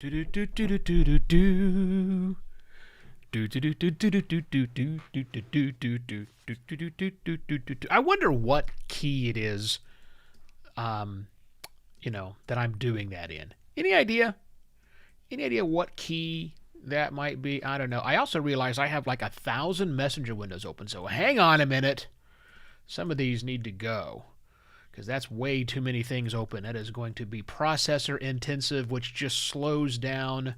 I wonder what key it is, that I'm doing that in. Any idea? Any idea what key that might be? I don't know. I also realize I have like 1,000 messenger windows open, so hang on a minute. Some of these need to go because that's way too many things open. That is going to be processor intensive, which just slows down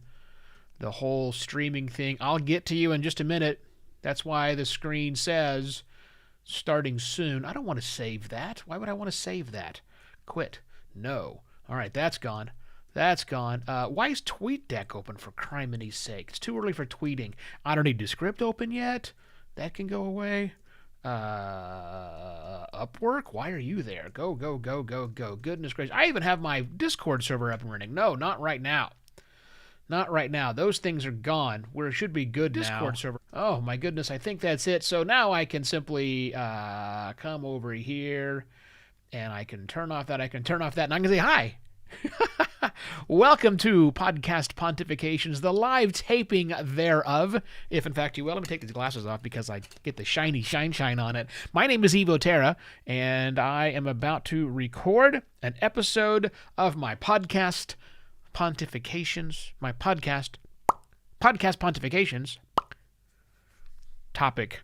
the whole streaming thing. I'll get to you in just a minute. That's why the screen says starting soon. I don't want to save that. Why would I want to save that? Quit. No. All right, that's gone. That's gone. Why is TweetDeck open, for crimini's sake? It's too early for tweeting. I don't need Descript open yet. That can go away. Upwork? Why are you there? Go, go, go, go, go. Goodness gracious. I even have my Discord server up and running. No, not right now. Not right now. Those things are gone. Where it should be good now. Discord server. Oh, my goodness. I think that's it. So now I can simply come over here, and I can turn off that. I can turn off that, and I can say hi. Welcome to Podcast Pontifications, the live taping thereof, if in fact you will. Let me take these glasses off because I get the shiny shine on it. My name is Evo Terra, and I am about to record an episode of my podcast Pontifications, Podcast Pontifications. Topic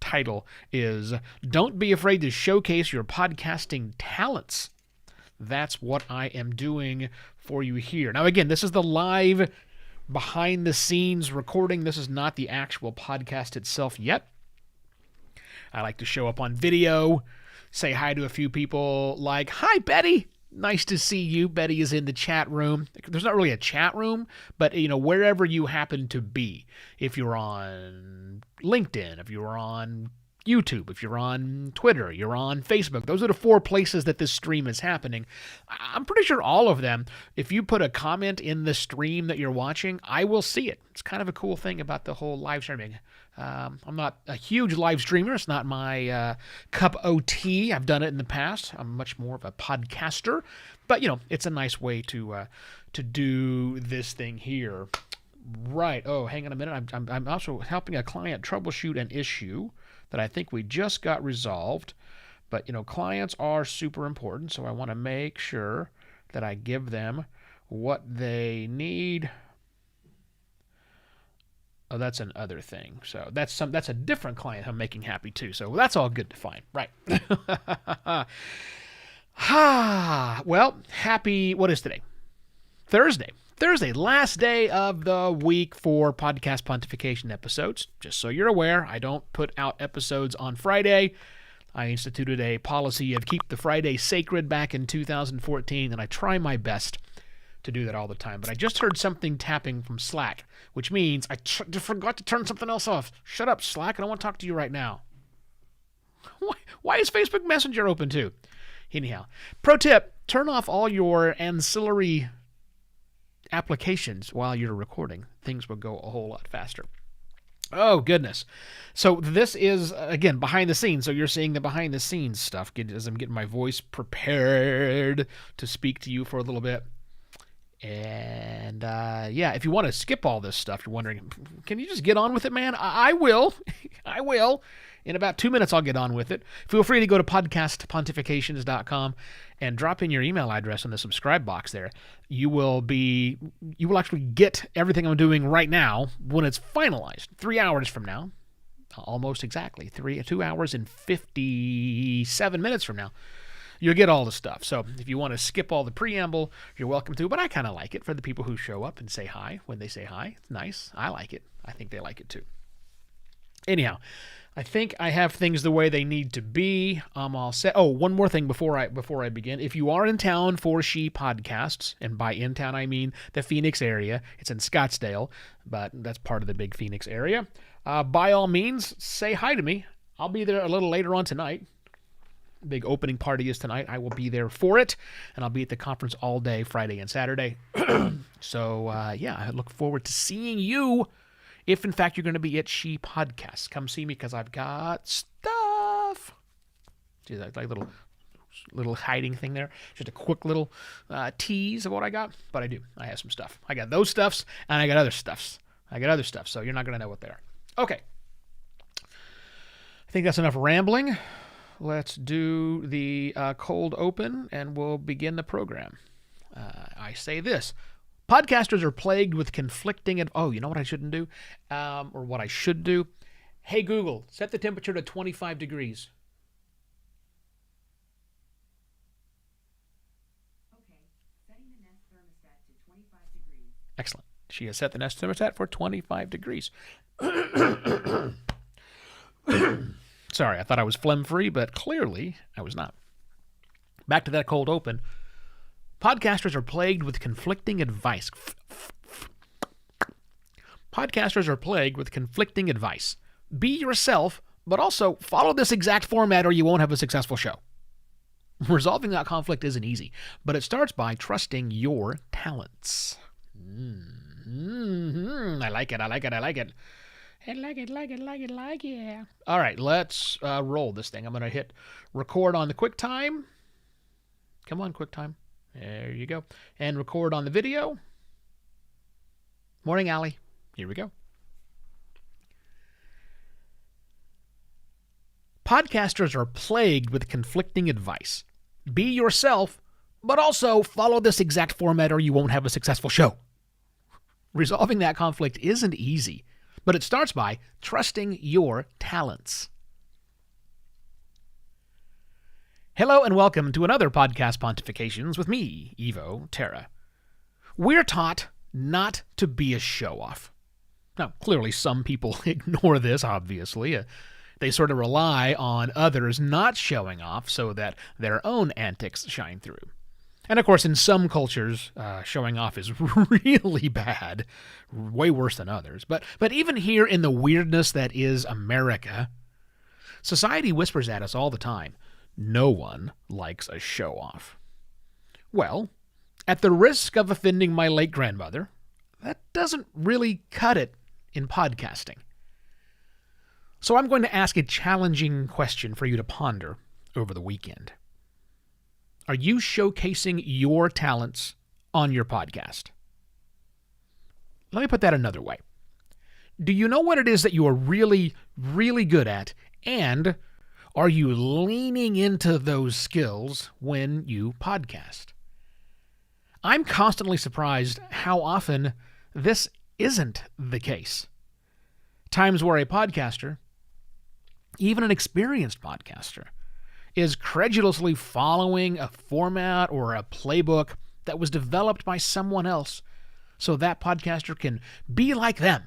title is Don't Be Afraid to Showcase Your Podcasting Talents. That's what I am doing for you here. Now, again, this is the live behind-the-scenes recording. This is not the actual podcast itself yet. I like to show up on video, say hi to a few people like, "Hi, Betty. Nice to see you." Betty is in the chat room. There's not really a chat room, but, wherever you happen to be. If you're on LinkedIn, if you're on YouTube, if you're on Twitter, you're on Facebook. Those are the 4 places that this stream is happening. I'm pretty sure all of them, if you put a comment in the stream that you're watching, I will see it. It's kind of a cool thing about the whole live streaming. I'm not a huge live streamer. It's not my cup of tea. I've done it in the past. I'm much more of a podcaster. But, it's a nice way to do this thing here. Right. Oh, hang on a minute. I'm also helping a client troubleshoot an issue that I think we just got resolved. But, clients are super important, so I want to make sure that I give them what they need. Oh, that's another thing. So that's a different client I'm making happy too. So that's all good to find. Right. Well, what is today? Thursday, last day of the week for Podcast Pontification episodes. Just so you're aware, I don't put out episodes on Friday. I instituted a policy of keep the Friday sacred back in 2014, and I try my best to do that all the time. But I just heard something tapping from Slack, which means I forgot to turn something else off. Shut up, Slack. I don't want to talk to you right now. Why is Facebook Messenger open too? Anyhow, pro tip, turn off all your ancillary applications while you're recording. Things will go a whole lot faster. Oh, goodness. So this is, again, behind the scenes. So you're seeing the behind the scenes stuff as I'm getting my voice prepared to speak to you for a little bit. And, if you want to skip all this stuff, you're wondering, can you just get on with it, man? I will. I will. In about 2 minutes, I'll get on with it. Feel free to go to podcastpontifications.com and drop in your email address in the subscribe box there. You will actually get everything I'm doing right now when it's finalized. 3 hours from now, almost exactly, 2 hours and 57 minutes from now, you'll get all the stuff. So if you want to skip all the preamble, you're welcome to, but I kind of like it for the people who show up and say hi when they say hi. It's nice. I like it. I think they like it too. Anyhow, I think I have things the way they need to be. I'm all set. Oh, one more thing before I begin. If you are in town for She Podcasts, and by in town I mean the Phoenix area, it's in Scottsdale, but that's part of the big Phoenix area. By all means, say hi to me. I'll be there a little later on tonight. Big opening party is tonight. I will be there for it, and I'll be at the conference all day Friday and Saturday. So, I look forward to seeing you. If, in fact, you're going to be at She Podcasts, come see me because I've got stuff. See, like little Little hiding thing there. Just a quick little tease of what I got. But I do. I have some stuff. I got those stuffs, and I got other stuffs. So you're not going to know what they are. Okay. I think that's enough rambling. Let's do the cold open, and we'll begin the program. I say this. Podcasters are plagued with conflicting... you know what I shouldn't do? Or what I should do? Hey, Google, set the temperature to 25 degrees. Okay, setting the Nest thermostat to 25 degrees. Excellent. She has set the Nest thermostat for 25 degrees. Sorry, I thought I was phlegm-free, but clearly I was not. Back to that cold open. Podcasters are plagued with conflicting advice. Podcasters are plagued with conflicting advice. Be yourself, but also follow this exact format or you won't have a successful show. Resolving that conflict isn't easy, but it starts by trusting your talents. I like it. All right, let's roll this thing. I'm going to hit record on the QuickTime. Come on, QuickTime. There you go. And record on the video. Morning, Allie. Here we go. Podcasters are plagued with conflicting advice. Be yourself, but also follow this exact format or you won't have a successful show. Resolving that conflict isn't easy, but it starts by trusting your talents. Hello and welcome to another Podcast Pontifications with me, Evo Terra. We're taught not to be a show-off. Now, clearly some people ignore this, obviously. They sort of rely on others not showing off so that their own antics shine through. And of course, in some cultures, showing off is really bad, way worse than others. But even here in the weirdness that is America, society whispers at us all the time, no one likes a show-off. Well, at the risk of offending my late grandmother, that doesn't really cut it in podcasting. So I'm going to ask a challenging question for you to ponder over the weekend. Are you showcasing your talents on your podcast? Let me put that another way. Do you know what it is that you are really, really good at, and are you leaning into those skills when you podcast? I'm constantly surprised how often this isn't the case. Times where a podcaster, even an experienced podcaster, is credulously following a format or a playbook that was developed by someone else so that podcaster can be like them.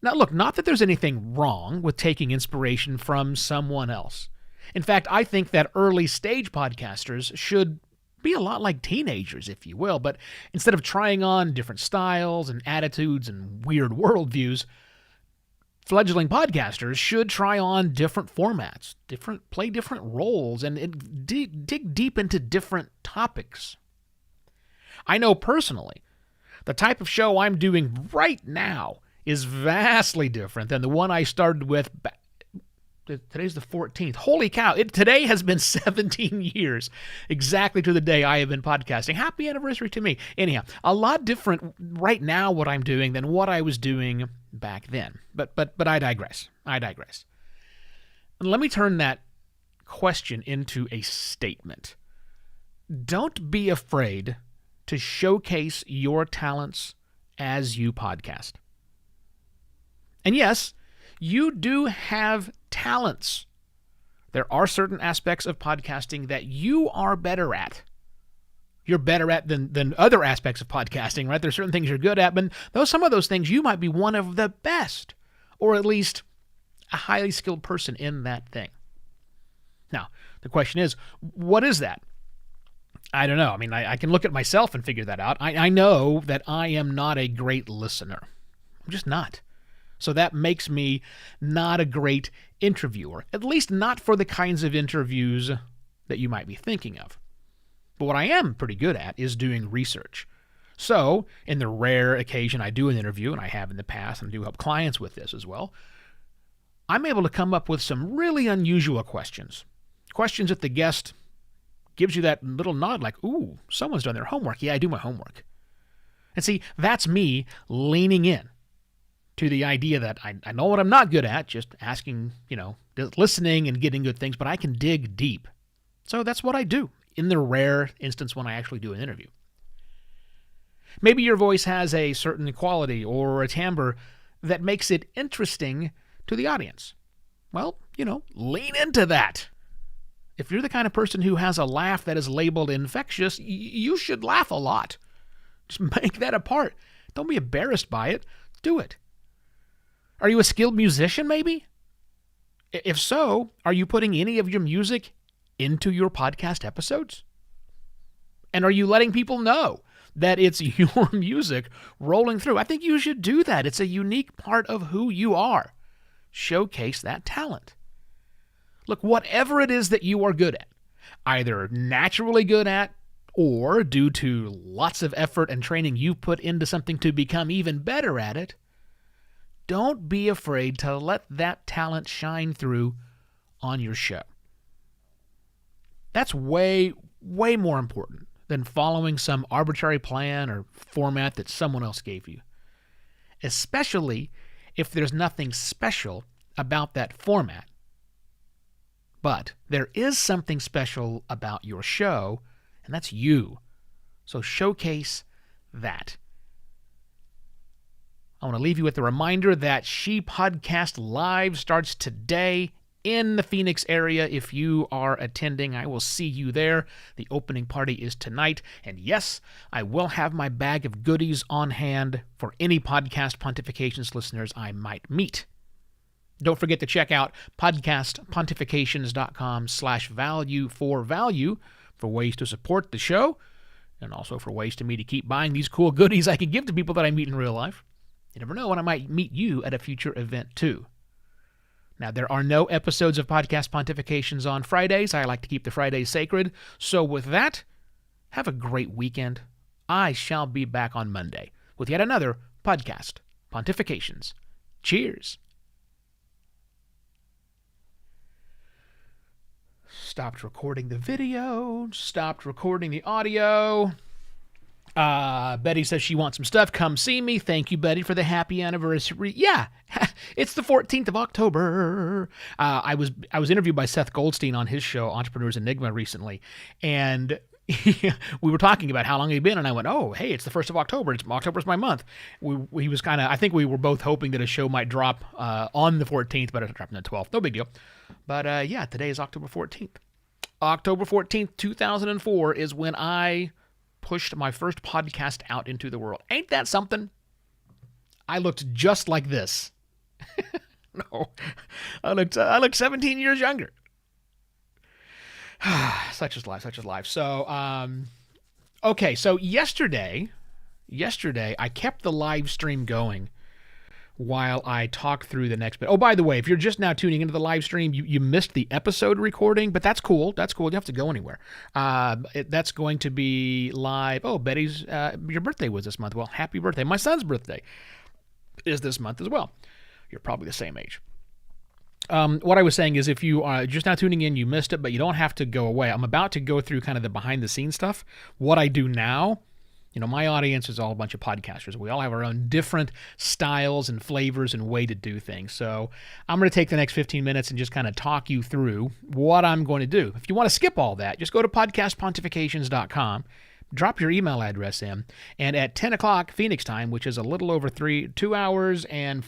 Now, look, not that there's anything wrong with taking inspiration from someone else. In fact, I think that early stage podcasters should be a lot like teenagers, if you will, but instead of trying on different styles and attitudes and weird worldviews, fledgling podcasters should try on different formats, play different roles, and dig deep into different topics. I know personally, the type of show I'm doing right now is vastly different than the one I started with. Today's the 14th. Holy cow. Today has been 17 years, exactly to the day I have been podcasting. Happy anniversary to me. Anyhow, a lot different right now what I'm doing than what I was doing back then. But I digress. And let me turn that question into a statement. Don't be afraid to showcase your talents as you podcast. And yes, you do have talents. There are certain aspects of podcasting that you are better at. You're better at than other aspects of podcasting, right? There's certain things you're good at, but some of those things you might be one of the best, or at least a highly skilled person in that thing. Now, the question is, what is that? I don't know. I mean, I can look at myself and figure that out. I know that I am not a great listener. I'm just not. So that makes me not a great interviewer, at least not for the kinds of interviews that you might be thinking of. But what I am pretty good at is doing research. So, in the rare occasion I do an interview, and I have in the past, and I do help clients with this as well, I'm able to come up with some really unusual questions. Questions that the guest gives you that little nod like, ooh, someone's done their homework. Yeah, I do my homework. And see, that's me leaning in to the idea that I know what I'm not good at, just asking, listening and getting good things, but I can dig deep. So that's what I do in the rare instance when I actually do an interview. Maybe your voice has a certain quality or a timbre that makes it interesting to the audience. Well, lean into that. If you're the kind of person who has a laugh that is labeled infectious, you should laugh a lot. Just make that a part. Don't be embarrassed by it. Do it. Are you a skilled musician, maybe? If so, are you putting any of your music into your podcast episodes? And are you letting people know that it's your music rolling through? I think you should do that. It's a unique part of who you are. Showcase that talent. Look, whatever it is that you are good at, either naturally good at or due to lots of effort and training you've put into something to become even better at it, don't be afraid to let that talent shine through on your show. That's way, way more important than following some arbitrary plan or format that someone else gave you, especially if there's nothing special about that format. But there is something special about your show, and that's you. So showcase that. I want to leave you with a reminder that She Podcast Live starts today in the Phoenix area. If you are attending, I will see you there. The opening party is tonight. And yes, I will have my bag of goodies on hand for any Podcast Pontifications listeners I might meet. Don't forget to check out podcastpontifications.com/value for ways to support the show and also for ways to me to keep buying these cool goodies I can give to people that I meet in real life. You never know when I might meet you at a future event, too. Now, there are no episodes of Podcast Pontifications on Fridays. I like to keep the Fridays sacred. So with that, have a great weekend. I shall be back on Monday with yet another Podcast Pontifications. Cheers. Stopped recording the video. Stopped recording the audio. Betty says she wants some stuff. Come see me. Thank you, Betty, for the happy anniversary. Yeah, it's the 14th of October. I was interviewed by Seth Goldstein on his show, Entrepreneur's Enigma, recently, and we were talking about how long he'd been, and I went, oh, hey, it's the 1st of October. October's my month. He was I think we were both hoping that a show might drop on the 14th, but it dropped on the 12th. No big deal. But yeah, today is October 14th. October 14th, 2004 is when I pushed my first podcast out into the world. Ain't that something? I looked just like this. No, I looked 17 years younger. Such is life. So, okay. So yesterday I kept the live stream going while I talk through the next bit. Oh, by the way, if you're just now tuning into the live stream, you missed the episode recording, but that's cool. You don't have to go anywhere. That's going to be live. Oh, Betty's, your birthday was this month. Well, happy birthday. My son's birthday is this month as well. You're probably the same age. What I was saying is if you are just now tuning in, you missed it, but you don't have to go away. I'm about to go through kind of the behind the scenes stuff. What I do now, my audience is all a bunch of podcasters. We all have our own different styles and flavors and way to do things. So I'm going to take the next 15 minutes and just kind of talk you through what I'm going to do. If you want to skip all that, just go to podcastpontifications.com, drop your email address in, and at 10 o'clock Phoenix time, which is a little over 2 hours and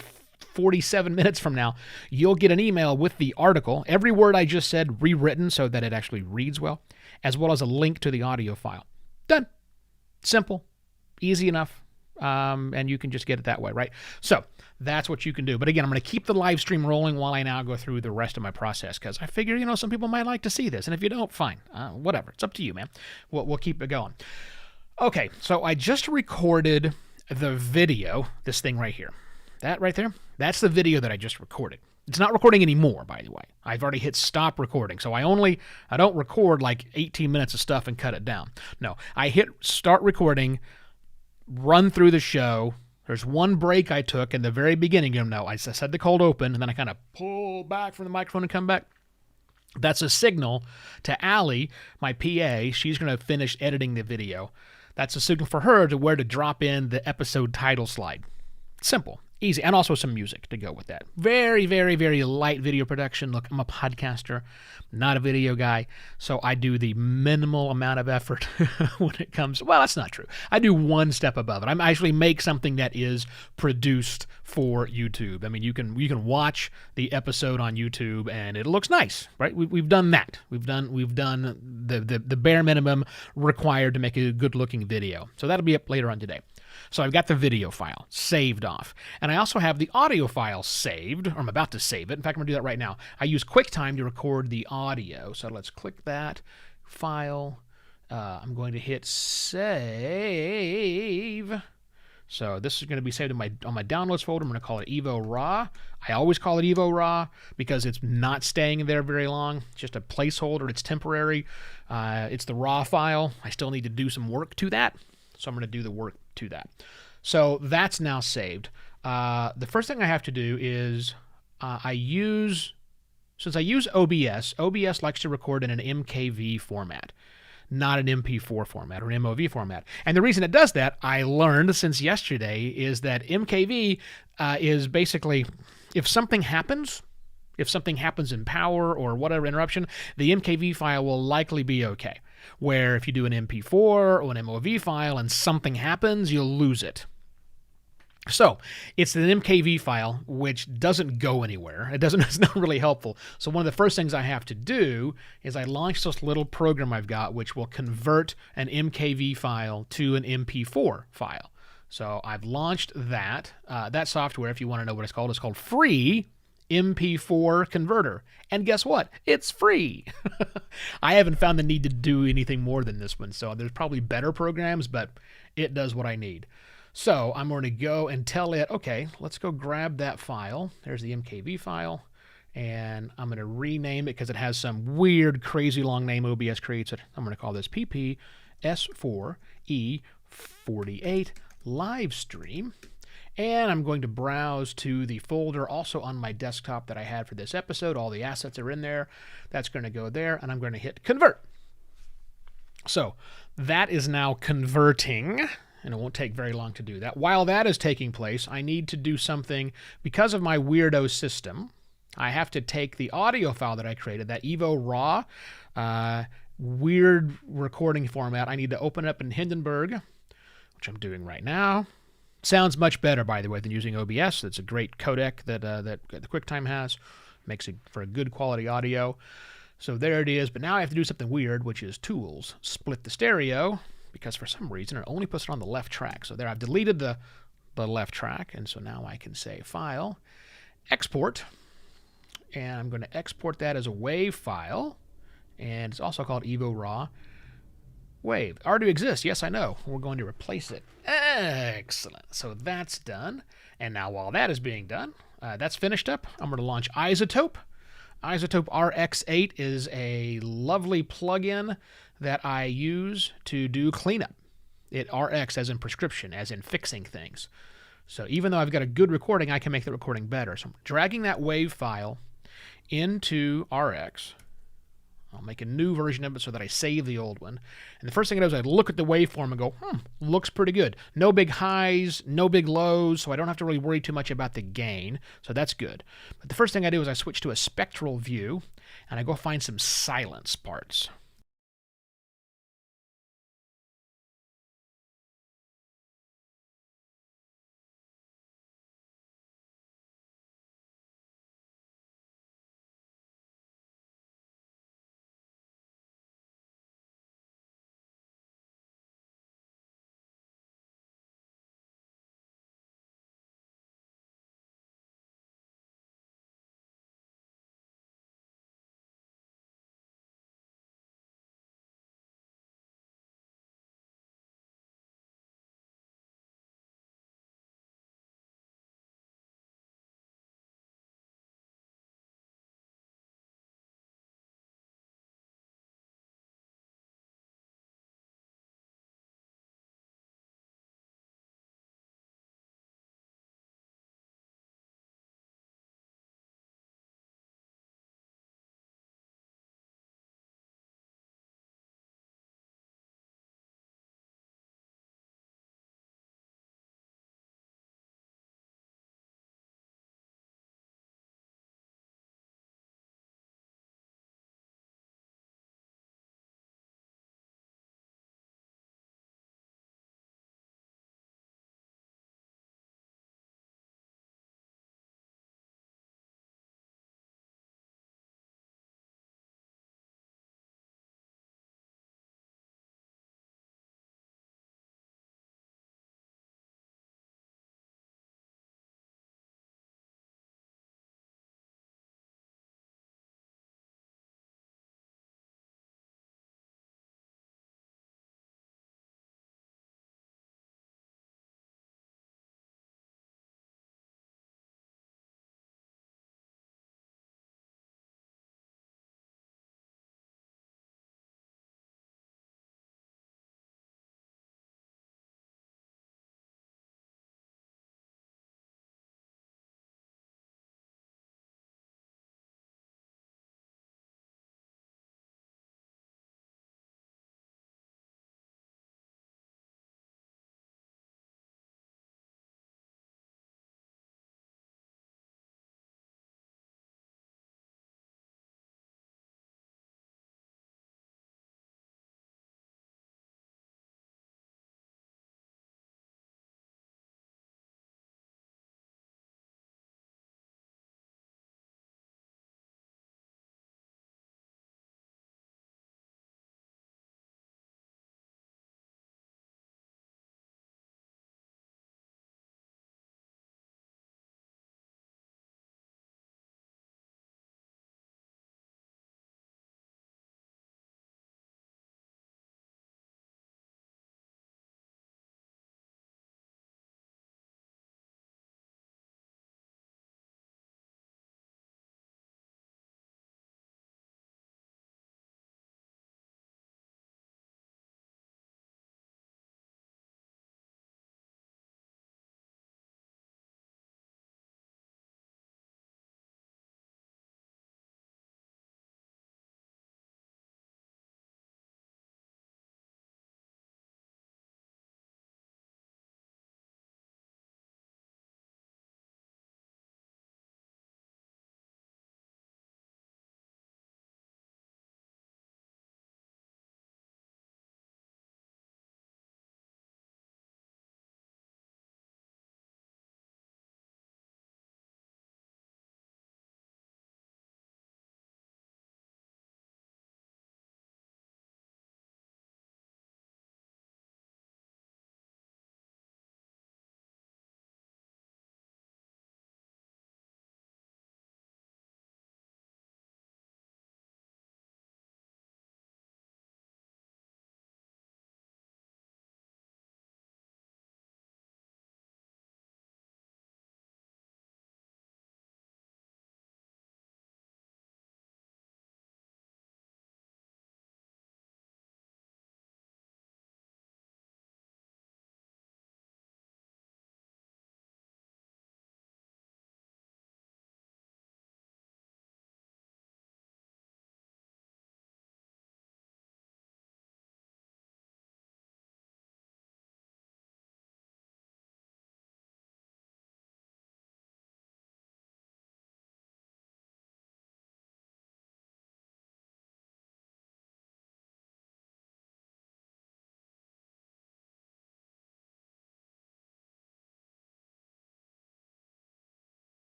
47 minutes from now, you'll get an email with the article, every word I just said rewritten so that it actually reads well, as well as a link to the audio file. Done. Simple, easy enough, and you can just get it that way, right? So that's what you can do. But again, I'm going to keep the live stream rolling while I now go through the rest of my process because I figure, some people might like to see this. And if you don't, fine. Whatever. It's up to you, man. We'll keep it going. Okay, so I just recorded the video, this thing right here. That right there, that's the video that I just recorded. It's not recording anymore, by the way. I've already hit stop recording. So I don't record like 18 minutes of stuff and cut it down. No, I hit start recording, run through the show. There's one break I took in the very beginning. I said the cold open, and then I kind of pull back from the microphone and come back. That's a signal to Allie, my PA. She's going to finish editing the video. That's a signal for her to where to drop in the episode title slide. Simple, easy, and also some music to go with that. Very, very, very light video production. Look, I'm a podcaster, not a video guy, so I do the minimal amount of effort when it comes. Well, that's not true. I do one step above it. I actually make something that is produced for YouTube. I mean, you can watch the episode on YouTube and it looks nice, right? We've done that. We've done the bare minimum required to make a good looking video. So that'll be up later on today. So I've got the video file saved off. And I also have the audio file saved, or I'm about to save it. In fact, I'm going to do that right now. I use QuickTime to record the audio. So let's click that file. I'm going to hit save. So this is going to be saved on my downloads folder. I'm going to call it Evo Raw. I always call it Evo Raw because it's not staying there very long. It's just a placeholder. It's temporary. It's the raw file. I still need to do some work to that. So I'm going to do the work to that. So that's now saved. The first thing I have to do is since I use OBS, OBS likes to record in an MKV format, not an MP4 format or an MOV format. And the reason it does that, I learned since yesterday, is that MKV is basically, if something happens in power or whatever interruption, the MKV file will likely be okay. Where if you do an MP4 or an MOV file and something happens, you'll lose it. So it's an MKV file which doesn't go anywhere. It's not really helpful. So one of the first things I have to do is I launch this little program I've got which will convert an MKV file to an MP4 file. So I've launched that. That software, if you want to know what it's called Free MP4 Converter. And guess what? It's free. I haven't found the need to do anything more than this one. So there's probably better programs, but it does what I need. So I'm going to go and tell it, okay, let's go grab that file. There's the MKV file. And I'm going to rename it because it has some weird, crazy long name OBS creates it. I'm going to call this PP S4E48 live stream. And I'm going to browse to the folder also on my desktop that I had for this episode. All the assets are in there. That's going to go there, and I'm going to hit convert. So that is now converting, and it won't take very long to do that. While that is taking place, I need to do something. Because of my weirdo system, I have to take the audio file that I created, that Evo Raw weird recording format. I need to open it up in Hindenburg, which I'm doing right now. Sounds much better, by the way, than using OBS. It's a great codec that QuickTime has. Makes it for a good quality audio. So there it is. But now I have to do something weird, which is Tools, Split the Stereo, because for some reason it only puts it on the left track. So there I've deleted the left track, and so now I can say File, Export, and I'm going to export that as a WAV file, and it's also called Evo Raw. Wave already exists. Yes, I know. We're going to replace it. Excellent. So that's done. And now while that is being done, that's finished up, I'm going to launch Isotope. Isotope RX8 is a lovely plugin that I use to do cleanup. It RX as in prescription, as in fixing things. So even though I've got a good recording, I can make the recording better. So I'm dragging that WAV file into RX. I'll make a new version of it so that I save the old one. And the first thing I do is I look at the waveform and go, looks pretty good. No big highs, no big lows, so I don't have to really worry too much about the gain. So that's good. But the first thing I do is I switch to a spectral view, and I go find some silence parts.